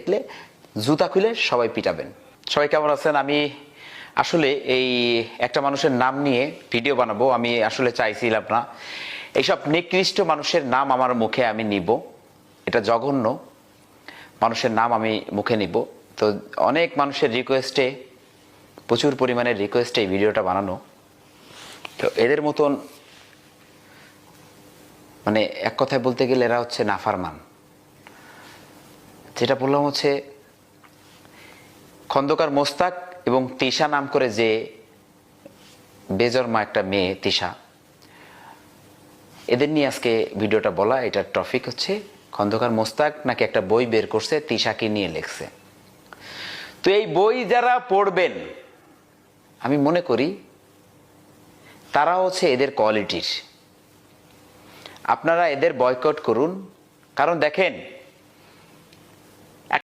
দেখলে জুতা খুলে সবাই পিটাবেন। সবাই কেমন আছেন? আমি আসলে এই একটা মানুষের নাম নিয়ে ভিডিও বানাবো। আমি আসলে চাইছিলাম না এইসব নিকৃষ্ট মানুষের নাম আমার মুখে আমি নিব, এটা জঘন্য মানুষের নাম আমি মুখে নিব। তো অনেক মানুষের রিকোয়েস্টে, প্রচুর পরিমাণের রিকোয়েস্টে এই ভিডিওটা বানানো। তো এদের মতন মানে এক কথায় বলতে গেলে এরা হচ্ছে নাফারমান। যেটা বললাম হচ্ছে খন্দকার মোস্তাক এবং তিশা নাম করে যে বেজন্মা একটা মেয়ে তিশা, এদের নিয়ে আজকে ভিডিওটা বলা। এটার টপিক হচ্ছে খন্দকার মোস্তাক নাকি একটা বই বের করছে তিশাকে নিয়ে লিখছে। তো এই বই যারা পড়বেন আমি মনে করি তারা হচ্ছে এদের কোয়ালিটির। আপনারা এদের বয়কট করুন। কারণ দেখেন